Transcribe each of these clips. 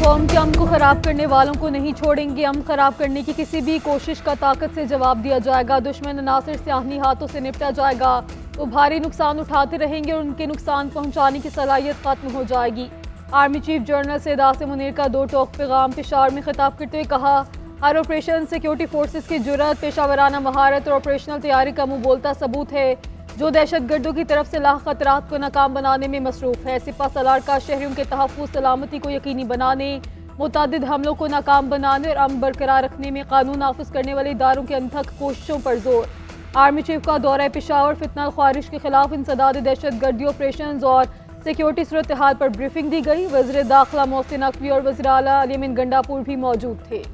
कौम के अमन को खराब करने वालों को नहीं छोड़ेंगे। अमन खराब करने की किसी भी कोशिश का ताकत से जवाब दिया जाएगा। दुश्मन अनासिर सियाही हाथों से निपटा जाएगा। वो भारी नुकसान उठाते रहेंगे और उनके नुकसान पहुंचाने की सलाहियत खत्म हो जाएगी। Army chief general Syed Munir का 2 टोक पैगाम पेशावर में खिताब करते हुए कहा, हर ऑपरेशन सिक्योरिटी फोर्सेस की जुर्रत, पेशावराना महारत और ऑपरेशनल तैयारी का मुंह बोलता सबूत है जो दहशतगर्दों की तरफ से लाख खतरात को नाकाम बनाने में मसरूफ है। सिपा सलार का शहरियों के तहफ़्फ़ुज़ सलामती को यकीनी बनाने, मुतअद्दिद हमलों को नाकाम बनाने और अमन बरकरार रखने में कानून नाफिज करने वाले इदारों के अनथक कोशिशों पर जोर। आर्मी चीफ का दौरा पेशावर, फितना ख्वारिश के खिलाफ इंसदाद दहशतगर्दी ऑपरेशन और सिक्योरिटी सूरत हाल पर ब्रीफिंग दी गई। वज़ीर दाखिला मोहसिन नकवी और वज़ीर आला अली अमीन गंडापुर भी मौजूद थे।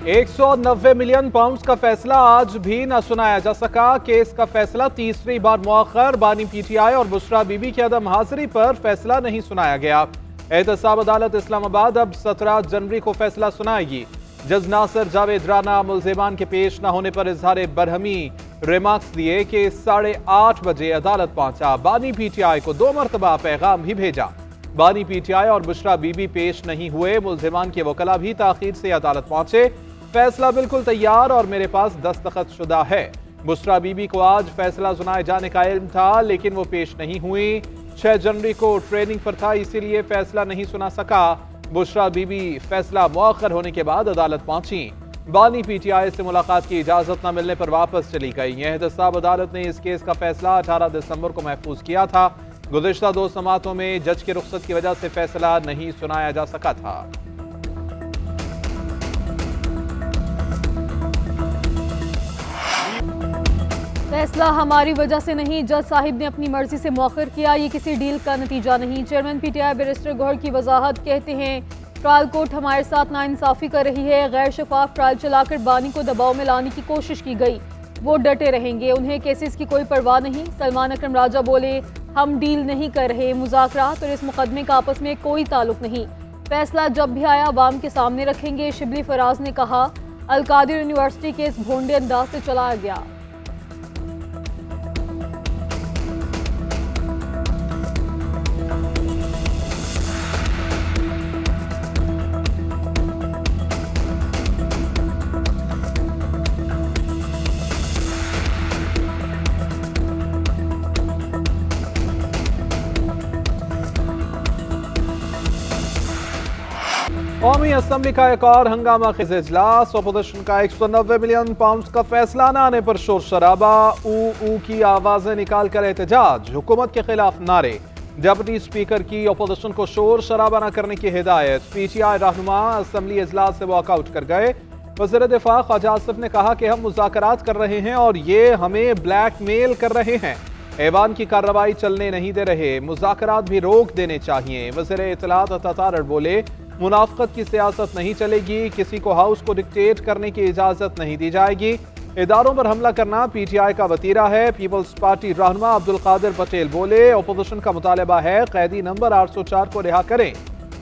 190 मिलियन पाउंड का फैसला आज भी न सुनाया जा सका। केस का फैसला तीसरी बार मुअख्खर। बानी पीटीआई और बुशरा बीबी की अदम हाजिरी पर फैसला नहीं सुनाया गया। एहतसाब अदालत इस्लामाबाद अब 17 जनवरी को फैसला सुनाएगी। जज नासिर जावेद राना मुल्जिमान के पेश न होने पर इजहार बरहमी रिमार्क्स दिए कि 8:30 बजे अदालत पहुंचा। बानी पीटीआई को 2 मरतबा पैगाम भी भेजा। बानी पीटीआई और बुशरा बीबी पेश नहीं हुए। मुल्जिमान के वकला भी ताखीर से अदालत पहुंचे। फैसला बिल्कुल तैयार और मेरे पास दस्तखत शुदा है। बुशरा बीबी को आज फैसला सुनाए जाने का इल्म था, लेकिन वो पेश नहीं हुई। 6 जनवरी को ट्रेनिंग पर था, इसीलिए फैसला नहीं सुना सका। बुशरा बीबी फैसला मुअख्खर होने के बाद अदालत पहुंची। बानी पीटीआई से मुलाकात की इजाजत न मिलने पर वापस चली गई। एहतसाब अदालत ने इस केस का फैसला 18 दिसंबर को महफूज किया था। गुज़िश्ता 2 समातों में जज की रुख्सत की वजह से फैसला नहीं सुनाया जा सका था। फैसला हमारी वजह से नहीं, जज साहिब ने अपनी मर्जी से मौखर किया। ये किसी डील का नतीजा नहीं। चेयरमैन पीटीआई बैरिस्टर गौहर की वजाहत, कहते हैं ट्रायल कोर्ट हमारे साथ नाइंसाफी कर रही है। गैर शफाफ ट्रायल चलाकर बानी को दबाव में लाने की कोशिश की गई। वो डटे रहेंगे, उन्हें केसेस की कोई परवाह नहीं। सलमान अकरम राजा बोले, हम डील नहीं कर रहे, मुज़ाकरात और इस मुकदमे का आपस में कोई ताल्लुक नहीं। फैसला जब भी आया अवाम के सामने रखेंगे। शिबली फराज ने कहा, अलकादिर यूनिवर्सिटी केस भोंडे अंदाज से चलाया गया। कौमी असम्बली का एक और हंगामा खेज इजलास। अपोजिशन का 190 मिलियन पाउंड का फैसला न आने पर शोर शराबा, ऊ की आवाजें निकाल कर एहतजाज, हुकूमत के खिलाफ नारे। डिप्टी स्पीकर की अपोजिशन को शोर शराबा न करने की हिदायत। पीटीआई रहनुमा असम्बली इजलास से वॉकआउट कर गए। वज़ीर दिफा ख्वाजा आसिफ ने कहा कि हम मुज़ाकरात कर रहे हैं और ये हमें ब्लैकमेल कर रहे हैं। ऐवान की कार्रवाई चलने नहीं दे रहे, मुज़ाकरात भी रोक देने चाहिए। वज़ीर इत्तलात अता तारड़ बोले, मुनाफ़क़त की सियासत नहीं चलेगी, किसी को हाउस को डिक्टेट करने की इजाज़त नहीं दी जाएगी। इदारों पर हमला करना पीटीआई का वतीरा है। पीपल्स पार्टी रहनुमा अब्दुल कादिर पटेल बोले, अपोजिशन का मुतालबा है कैदी नंबर 804 को रिहा करें।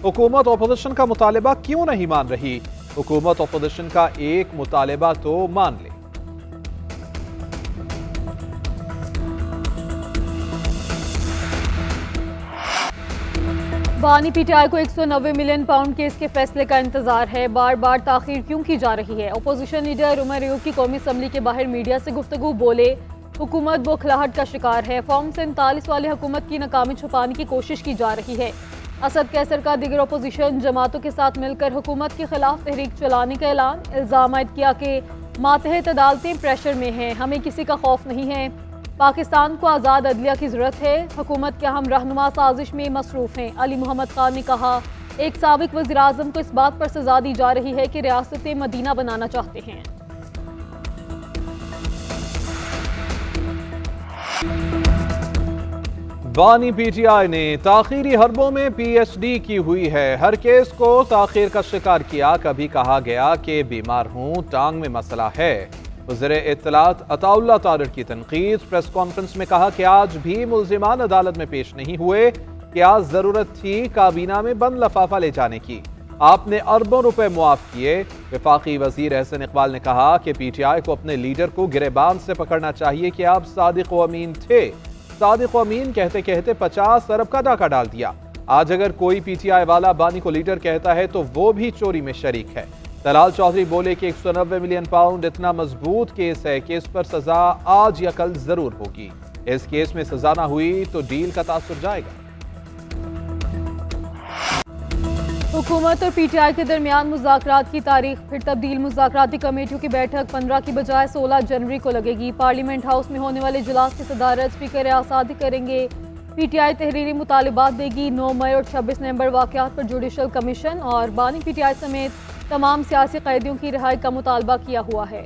हुकूमत अपोजिशन का मुतालबा क्यों नहीं मान रही? हुकूमत अपोजिशन का एक मुतालबा तो मान ले। बानी पीटीआई को 190 मिलियन पाउंड केस के फैसले का इंतजार है। बार बार ताखीर क्यों की जा रही है? अपोजिशन लीडर उमर अयूब की कौमी असम्बली के बाहर मीडिया से गुफ्तगू, बोले हुकूमत बौखलाहट का शिकार है। फॉर्म 47 वाली हुकूमत की नाकामी छुपाने की कोशिश की जा रही है। असद कैसर का दीगर अपोजिशन जमातों के साथ मिलकर हुकूमत के खिलाफ तहरीक चलाने का ऐलान। इल्जाम आयद किया कि मातहत अदालतें प्रेशर में हैं, हमें किसी का खौफ नहीं है। पाकिस्तान को आज़ाद अदलिया की ज़रूरत है। हुकूमत के हम रहनुमा साजिश में मसरूफ़ हैं। अली मोहम्मद खान ने कहा, एक साबिक वज़ीर आज़म को इस बात पर सजा दी जा रही है कि रियासत मदीना बनाना चाहते हैं। बानी पीटीआई ने ताखीरी हरबों में पीएचडी की हुई है। हर केस को ताखीर का शिकार किया। कभी कहा गया कि बीमार हूं, टांग में मसला है। वज़ीर इत्तलात अताउल्लाह तारड़ की तनकीद। प्रेस कॉन्फ्रेंस में कहा कि आज भी मुल्जिमान अदालत में पेश नहीं हुए। क्या जरूरत थी काबीना में बंद लफाफा ले जाने की? आपने अरबों रुपए मुआफ किए। वफाकी वजीर एहसन इकबाल ने कहा कि पीटीआई को अपने लीडर को गिरेबान से पकड़ना चाहिए कि आप सादिक व अमीन थे। सादिक व अमीन कहते कहते 50 अरब का डाका डाल दिया। आज अगर कोई पीटीआई वाला बानी को लीडर कहता है तो वो भी चोरी में शरीक है। तलाल चौधरी बोले कि 190 मिलियन पाउंड इतना मजबूत केस है कि इस पर सजा आज या कल जरूर होगी। इस केस में सजा ना हुई तो डील का तासुर जाएगा। हुकूमत और पीटीआई के दरमियान मुज़ाकरात की तारीख फिर तब्दील। मुज़ाकराती कमेटियों की बैठक 15 की बजाय 16 जनवरी को लगेगी। पार्लियामेंट हाउस में होने वाले इजलास की सदारत स्पीकर आसादी करेंगे। पीटीआई तहरीरी मुतालिबात देगी। 9 मई और 26 नवंबर वाक़यात पर जुडिशल कमीशन और बानी पीटीआई समेत तमाम सियासी कैदियों की रिहाई का मुतालबा किया हुआ है।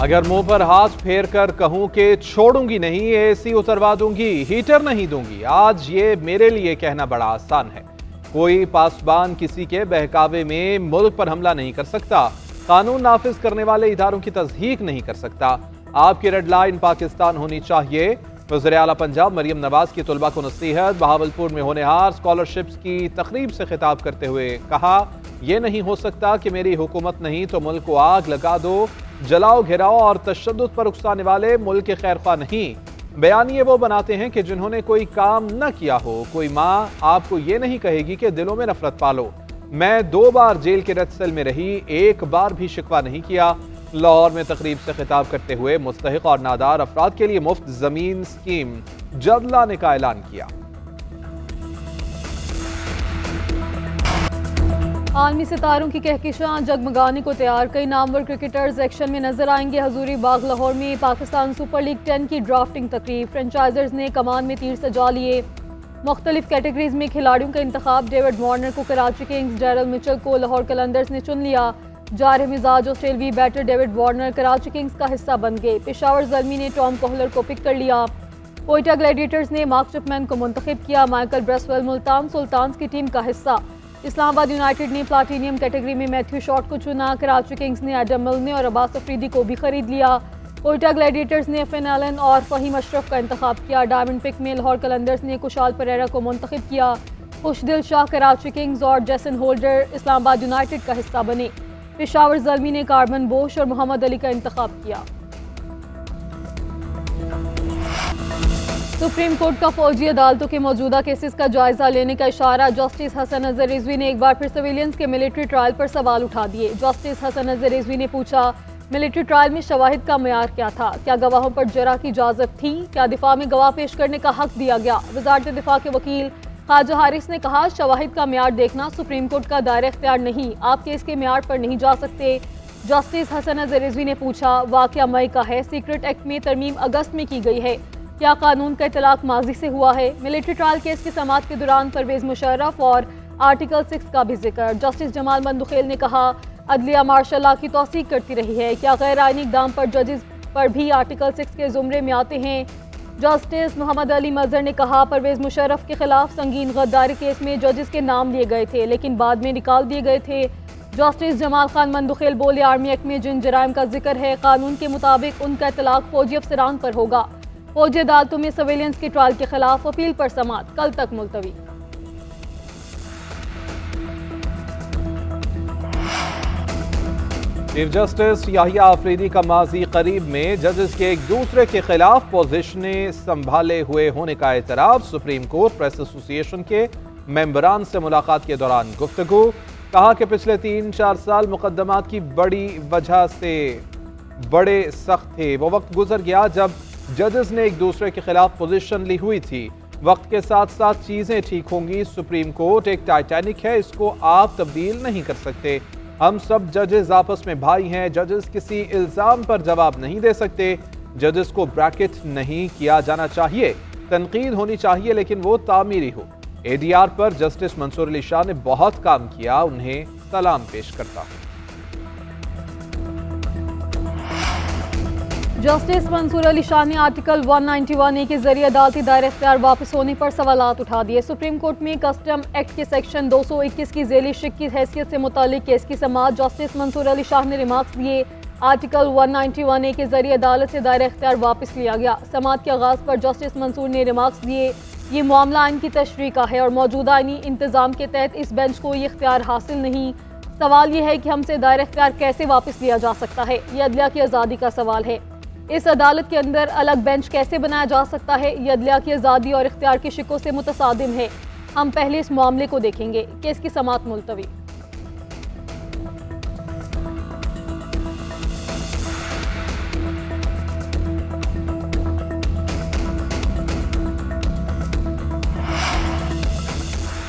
अगर मुंह पर हाथ फेर कर कहूं कि छोड़ूंगी नहीं, एसी उतरवा दूंगी, हीटर नहीं दूंगी, आज ये मेरे लिए कहना बड़ा आसान है। कोई पासबान किसी के बहकावे में मुल्क पर हमला नहीं कर सकता। कानून नाफिज करने वाले इदारों की तस्दीक नहीं कर सकता। आपकी रेड लाइन पाकिस्तान होनी चाहिए। वज़ीर आला पंजाब मरियम नवाज की तुलबा को नसीहत। बहावलपुर में होनेहार स्कॉलरशिप्स की तकरीब से खिताब करते हुए कहा, यह नहीं हो सकता कि मेरी हुकूमत नहीं तो मुल्क को आग लगा दो। जलाओ, घिराओ और तशद्दुद पर उकसाने वाले मुल्क के खैरख्वाह नहीं। बयानिए वो बनाते हैं कि जिन्होंने कोई काम न किया हो। कोई माँ आपको ये नहीं कहेगी कि दिलों में नफरत पालो। मैं 2 बार जेल के रेड सेल में रही, 1 बार भी शिकवा नहीं किया। लाहौर में तकरीब से खिताब करते हुए मुस्तहिक और नादार अफराद के लिए मुफ्त जमीन स्कीम जल्द लाने का ऐलान किया। आलमी सितारों की कहकशां जगमगाने को तैयार। कई नामवर क्रिकेटर्स एक्शन में नजर आएंगे। हजूरी बाग लाहौर में पाकिस्तान सुपर लीग 10 की ड्राफ्टिंग तकरीब। फ्रेंचाइजर्स ने कमान में तीर सजा लिए। मुख्तलिफ कैटेगरीज में खिलाड़ियों का इंतखाब। डेविड वार्नर को कराची किंग्स, डैरल मिचेल को लाहौर कलंदर्स ने चुन लिया। जारह मिजाज ऑस्ट्रेलवी batter David Warner Karachi Kings का हिस्सा बन गए। पेशावर ज़ल्मी ने टॉम कोहलर को पिक कर लिया। कोयटा ग्लैडिएटर्स ने मार्क चिपमैन को मुंतखब किया। माइकल ब्रेसवेल मुल्तान सुल्तान्स की टीम का हिस्सा। इस्लामाबाद यूनाइटेड ने प्लाटीनियम कैटेगरी में मैथ्यू शॉट को चुना। कराची किंग्स ने एडम मिल्ने और अब्बास अफरीदी को भी खरीद लिया। कोयटा ग्लैडिएटर्स ने फिन एलन और फहीम अशरफ का इंतखाब किया। डायमंड पिक में लाहौर कलंदर्स ने कुशाल परेरा को मुंतखब किया। खुशदिल शाह कराची किंग्स और जैसन होल्डर इस्लामाबाद यूनाइटेड का हिस्सा बने। पेशावर ज़ल्मी ने कार्बन बोश और मोहम्मद अली का इंतखाब किया। सुप्रीम कोर्ट का फौजी अदालतों के मौजूदा केसेस का जायजा लेने का इशारा। जस्टिस हसन अजहर रिजवी ने एक बार फिर सिविलियंस के मिलिट्री ट्रायल पर सवाल उठा दिए। जस्टिस हसन अजहर रिजवी ने पूछा, मिलिट्री ट्रायल में शवाहिद का मेयार क्या था? क्या गवाहों पर जरा की इजाजत थी? क्या दिफा में गवाह पेश करने का हक दिया गया? वजारत दिफा के वकील ख्वाजा हारिस ने कहा, शवाहिद का मेयार देखना सुप्रीम कोर्ट का दायरा इख्तियार नहीं, आप केस के मेयार पर नहीं जा सकते। जस्टिस हसन अजहर रिजवी ने पूछा, वाकया मई का है, सीक्रेट एक्ट में तरमीम अगस्त में की गई है, क्या कानून का इतलाक माजी से हुआ है? मिलिट्री ट्रायल केस की समाअत के दौरान परवेज मुशर्रफ और आर्टिकल 6 का भी जिक्र। जस्टिस जमाल मंदुखेल ने कहा, अदलिया मार्शल लॉ की तौसीक करती रही है, क्या गैर आईनी इक़दाम पर जजेस पर भी आर्टिकल 6 के जुमरे में आते हैं? जस्टिस मोहम्मद अली मजहर ने कहा, परवेज मुशर्रफ के खिलाफ संगीन गद्दारी केस में जजेस के नाम लिए गए थे लेकिन बाद में निकाल दिए गए थे। जस्टिस जमाल खान मंदुखेल बोले, आर्मी एक्ट में जिन जराइम का जिक्र है, कानून के मुताबिक उनका इतलाक फौजी अफसरान पर होगा। फौजी अदालतों में सर्वेलेंस के ट्रायल के खिलाफ अपील पर समाअत कल तक मुलतवी। चीफ जस्टिस याहिया अफरीदी का माजी करीब में जजेस के एक दूसरे के खिलाफ पोजीशनें संभाले हुए होने का एतराफ़। सुप्रीम कोर्ट प्रेस एसोसिएशन के मेंबरान से मुलाकात के दौरान गुफ्तगू। कहा कि पिछले 3-4 साल मुकदमात की बड़ी वजह से बड़े सख्त थे। वो वक्त गुजर गया जब जजेस ने एक दूसरे के खिलाफ पोजीशन ली हुई थी। वक्त के साथ साथ चीजें ठीक होंगी। सुप्रीम कोर्ट एक टाइटैनिक है, इसको आप तब्दील नहीं कर सकते। हम सब जजेस आपस में भाई हैं। जजेस किसी इल्जाम पर जवाब नहीं दे सकते। जजेस को ब्रैकेट नहीं किया जाना चाहिए, तनकीद होनी चाहिए लेकिन वो तामीरी हो। एडीआर पर जस्टिस मंसूर अली शाह ने बहुत काम किया, उन्हें सलाम पेश करता हूं। जस्टिस मंसूर अली शाह ने आर्टिकल 191A के जरिए अदालती दायरा इख्तियार वापस होने पर सवालात उठा दिए। सुप्रीम कोर्ट में कस्टम एक्ट के सेक्शन 221 की झेली शिक की हैसियत से मुतालिक केस की समाअत। जस्टिस मंसूर अली शाह ने रिमार्क्स दिए, आर्टिकल 191A के जरिए अदालत से दायरा इख्तियार वापस लिया गया। समाअत के आगाज़ पर जस्टिस मंसूर ने रिमार्क्स दिए, ये मामला आइन की तशरीह का है और मौजूदा आइनी इंतजाम के तहत इस बेंच को ये इख्तियार हासिल नहीं। सवाल ये है कि हमसे दायरा इख्तियार कैसे वापस लिया जा सकता है, ये अदलिया की आज़ादी का सवाल है। इस अदालत के अंदर अलग बेंच कैसे बनाया जा सकता है, ये अदलिया की आज़ादी और इख्तियार के शिकों से मुतसादिम है। हम पहले इस मामले को देखेंगे। केस की समाअत मुलतवी।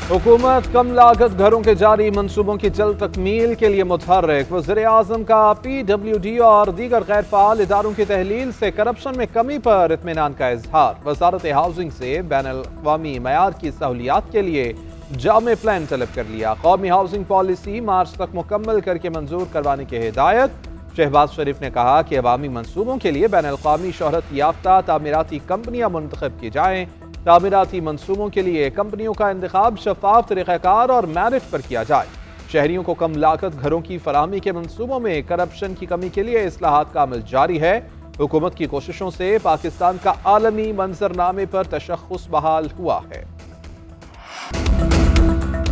हुकूमत कम लागत घरों के जारी मंसूबों की जल्द तकमील के लिए मुतहर्रिक। वज़ीर-ए-आज़म का PWD और दीगर गैर फ़ाल इदारों की तहलील से करप्शन में कमी पर इत्मीनान का इजहार। वज़ारत हाउसिंग से बैनुल-अक़वामी मयार की सहूलियात के लिए जामे प्लान तलब कर लिया। कौमी हाउसिंग पॉलिसी मार्च तक मुकम्मल करके मंजूर करवाने की हिदायत। शहबाज शरीफ ने कहा कि अवामी मंसूबों के लिए बैनुल-अक़वामी शोहरत याफ्ता तामीराती कंपनियां मुंतखब की जाएँ। तामीराती मंसूबों के लिए कंपनियों का इंतखाब शफाफ तरीक़ाकार और मेरिट पर किया जाए। शहरियों को कम लागत घरों की फराहमी के मंसूबों में करप्शन की कमी के लिए इस्लाहात का अमल जारी है। हुकूमत की कोशिशों से पाकिस्तान का आलमी मंजरनामे पर तशख़्ख़ुस बहाल हुआ है।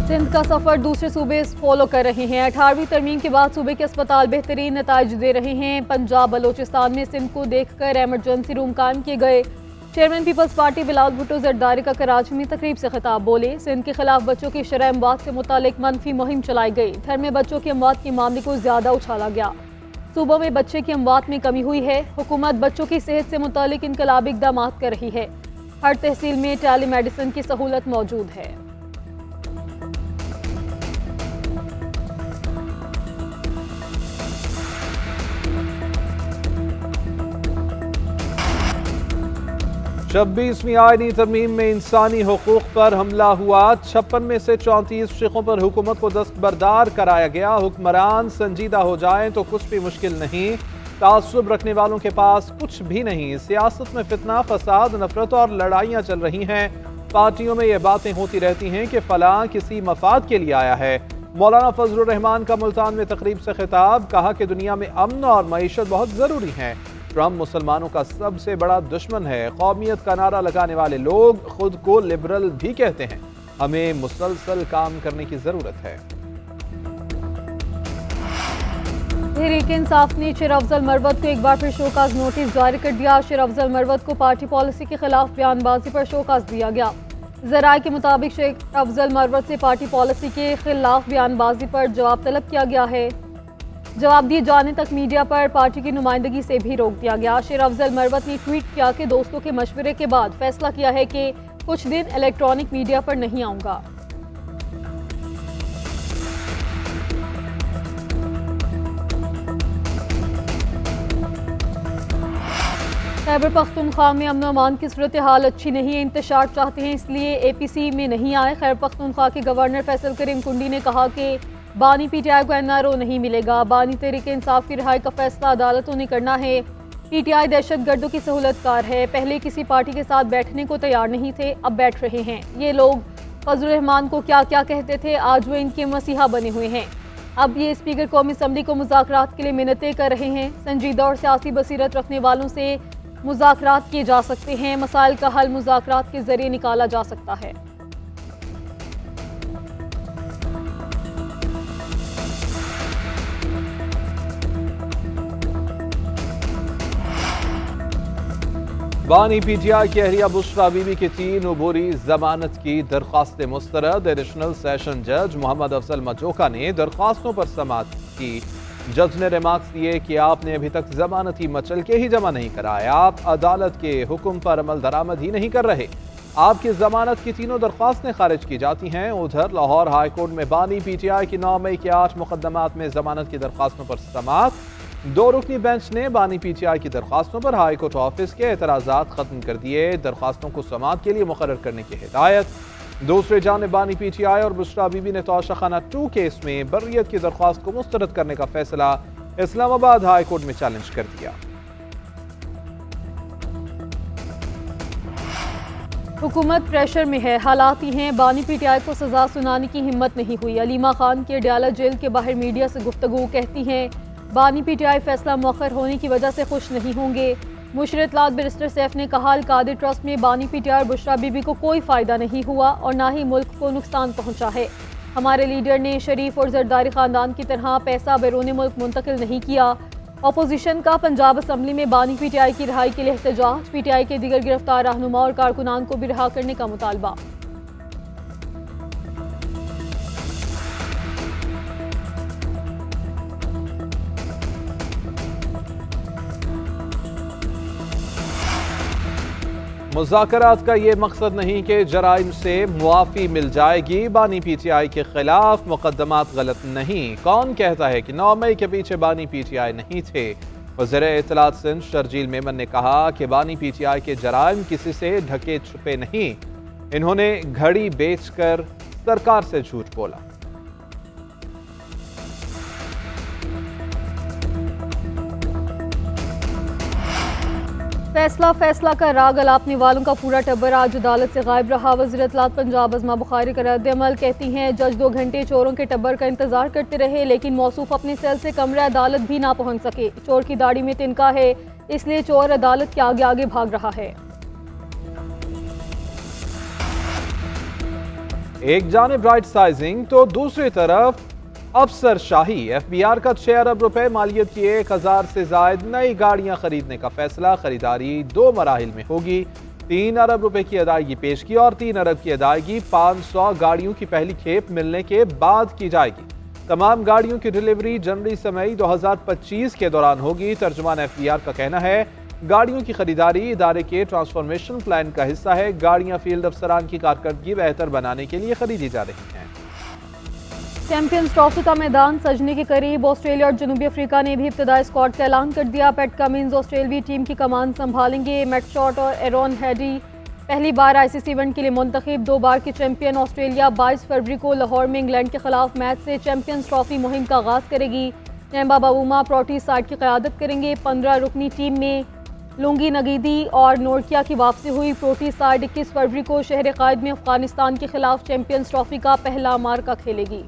सिंध का सफर दूसरे सूबे फॉलो कर रहे हैं। 18वीं तरमीम के बाद सूबे के अस्पताल बेहतरीन नताइज दे रहे हैं। पंजाब बलोचिस्तान में सिंध को देखकर एमरजेंसी रूम कायम किए गए। Chairman people's party Bilawal Bhutto Zardari का कराची में तकरीब से खिताब बोले, सिंध के खिलाफ बच्चों की शरह अमवात से मुतालिक मनफी मुहिम चलाई गई। घर में बच्चों की अमवात के मामले को ज्यादा उछाला गया। सूबों में बच्चे की अमवात में कमी हुई है। हुकूमत बच्चों की सेहत से मुतालिक इनकलाबी इक़दाम कर रही है। हर तहसील में टेली मेडिसिन की सहूलत मौजूद है। छब्बीसवीं आईनी तरमीम में इंसानी हुकूक पर हमला हुआ। 56 में से 34 शिकों पर हुकूमत को दस्तबरदार कराया गया। हुक्मरान संजीदा हो जाएं तो कुछ भी मुश्किल नहीं। तासुब रखने वालों के पास कुछ भी नहीं। सियासत में फितना, फसाद, नफरत और लड़ाइयाँ चल रही हैं। पार्टियों में ये बातें होती रहती हैं कि फलां किसी मफाद के लिए आया है। मौलाना फजलुर रहमान का मुल्तान में तकरीब से खिताब, कहा कि दुनिया में अमन और मईशत बहुत ज़रूरी है। ट्रम्प मुसलमानों का सबसे बड़ा दुश्मन है। कौमियत का नारा लगाने वाले लोग खुद को लिबरल भी कहते हैं। हमें मुसलसल काम करने की जरूरत है। तहरीक इंसाफ ने शेर अफजल मरवत को एक बार फिर शोकाज नोटिस जारी कर दिया। शेर अफजल मरवत को पार्टी पॉलिसी के खिलाफ बयानबाजी पर शोकाज दिया गया। ज़राए के मुताबिक शेर अफजल मरवत से पार्टी पॉलिसी के खिलाफ बयानबाजी पर जवाब तलब किया गया है। जवाब दिए जाने तक मीडिया पर पार्टी की नुमाइंदगी से भी रोक दिया गया। शेर अफजल मरवत ने ट्वीट किया कि दोस्तों के मशवरे के बाद फैसला किया है कि कुछ दिन इलेक्ट्रॉनिक मीडिया पर नहीं आऊंगा। खैबर पख्तूनख्वा में अमन अमान की सूरत हाल अच्छी नहीं है। इंतशार चाहते हैं इसलिए APC में नहीं आए। खैबर पख्तूनख्वा के गवर्नर फैसल करीम कुंडी ने कहा कि बानी PTI को NRO नहीं मिलेगा। बानी तहरीक इंसाफ की रिहाई का फैसला अदालतों ने करना है। PTI दहशत गर्दों की सहूलतकार है। पहले किसी पार्टी के साथ बैठने को तैयार नहीं थे, अब बैठ रहे हैं। ये लोग फजलुर रहमान को क्या क्या कहते थे, आज वो इनके मसीहा बने हुए हैं। अब ये स्पीकर कौमी असम्बली को मुज़ाकरात के लिए मिन्नतें कर रहे हैं। संजीदा और सियासी बसीरत रखने वालों से मुज़ाकरात किए जा सकते हैं। मसाइल का हल मुज़ाकरात के जरिए निकाला जा सकता है। बानी PTI की अहलिया बुशरा बीबी की 3 अबूरी जमानत की दरख्वास्त मुस्तरद। एडिशनल सेशन जज मोहम्मद अफजल मजोका ने दरख्वास्तों पर समाअत की। जज ने रिमार्क्स दिए कि आपने अभी तक जमानती मचल के ही जमा नहीं कराया। आप अदालत के हुक्म पर अमल दरामद ही नहीं कर रहे। आपकी जमानत की तीनों दरख्वास्तें खारिज की जाती हैं। उधर लाहौर हाई कोर्ट में बानी PTI की 9 मई के 8 मुकदमात में जमानत की दरख्वास्तों पर समाअत। 2 रुकनी बेंच ने बानी PTI की दरख्वास्तों पर हाई कोर्ट ऑफिस के एतराज़ात खत्म कर दिए। दरख्वास्तों को समाअत के लिए मुकर्रर करने की हिदायत। दूसरे जानिब बानी PTI और बुशरा बीबी ने तोशा खाना 2 केस में बर्रियत की दरख्वास्त को मुस्तरद करने का फैसला इस्लामाबाद हाई कोर्ट में चैलेंज कर दिया। हुकूमत प्रेशर में है, हालात ही हैं। बानी PTI को सजा सुनाने की हिम्मत नहीं हुई। अलीमा खान के अडयाला जेल के बाहर मीडिया से गुफ्तगू, कहती हैं बानी पीटीआई फैसला मौखर होने की वजह से खुश नहीं होंगे। मुशर इत्तलात बैरिस्टर सैफ ने कहा, अल-कादिर ट्रस्ट में बानी पीटीआई और बुशरा बीबी को कोई फ़ायदा नहीं हुआ और ना ही मुल्क को नुकसान पहुँचा है। हमारे लीडर ने शरीफ और जरदारी ख़ानदान की तरह पैसा बैरून मुल्क मुंतकिल नहीं किया। अपोजिशन का पंजाब असम्बली में बानी पीटीआई की रिहाई के लिए एहतजाज, पीटीआई के दीगर गिरफ्तार रहनुमा और कारकुनान को भी रिहा करने का मुतालबा। मुज़ाकरात का ये मकसद नहीं कि जराइम से मुआफ़ी मिल जाएगी। बानी पीटीआई के खिलाफ मुकदमात गलत नहीं। कौन कहता है कि 9 मई के पीछे बानी पीटीआई नहीं थे। वज़ीर इत्तलात सिंध शर्जील मेमन ने कहा कि बानी पीटीआई के जराइम किसी से ढके छुपे नहीं। इन्होंने घड़ी बेचकर सरकार से झूठ बोला। फैसला फैसला का राग अलापने वालों का पूरा टब्बर आज अदालत से गायब रहा। वज़ीर इत्तलात पंजाब अज़मा बुखारी का रद्द-ए-अमल, कहती हैं जज 2 घंटे चोरों के टब्बर का इंतजार करते रहे लेकिन मौसूफ अपनी सेल से कमरा अदालत भी ना पहुंच सके। चोर की दाढ़ी में तिनका है, इसलिए चोर अदालत के आगे आगे भाग रहा है। एक जानिब राइट साइजिंग तो दूसरी तरफ अफसर शाही। एफबीआर का 6 अरब रुपए मालियत की 1000 से जायद नई गाड़ियां खरीदने का फैसला। खरीदारी 2 मराहिल में होगी। 3 अरब रुपए की अदायगी पेश की और 3 अरब की अदायगी 500 गाड़ियों की पहली खेप मिलने के बाद की जाएगी। तमाम गाड़ियों की डिलीवरी जनवरी से मई 2025 के दौरान होगी। तर्जुमान एफबीआर का कहना है गाड़ियों की खरीदारी इदारे के ट्रांसफॉर्मेशन प्लान का हिस्सा है। गाड़ियां फील्ड अफसरान की कारकर्दगी बेहतर बनाने के लिए खरीदी जा रही हैं। चैंपियंस ट्रॉफी का मैदान सजने के करीब। ऑस्ट्रेलिया और जनूबी अफ्रीका ने भी इब्तदाई स्क्वाड का ऐलान कर दिया। पैट कमिंस ऑस्ट्रेलवी टीम की कमान संभालेंगे। मैट शॉट और एरॉन हेडी पहली बार आईसीसी इवेंट के लिए मुंतखब। 2 बार की चैंपियन ऑस्ट्रेलिया 22 फरवरी को लाहौर में इंग्लैंड के खिलाफ मैच से चैंपियंस ट्रॉफी मुहिम का आगाज करेगी। नेम्बा बाबूमा प्रोटी साइड की क़यादत करेंगे। 15 रुकनी टीम में लुंगी नगीदी और नोरकिया की वापसी हुई। प्रोटी साइड 21 फरवरी को शहर कायद में अफगानिस्तान के खिलाफ चैंपियंस ट्रॉफी का पहला मार्का खेलेगी।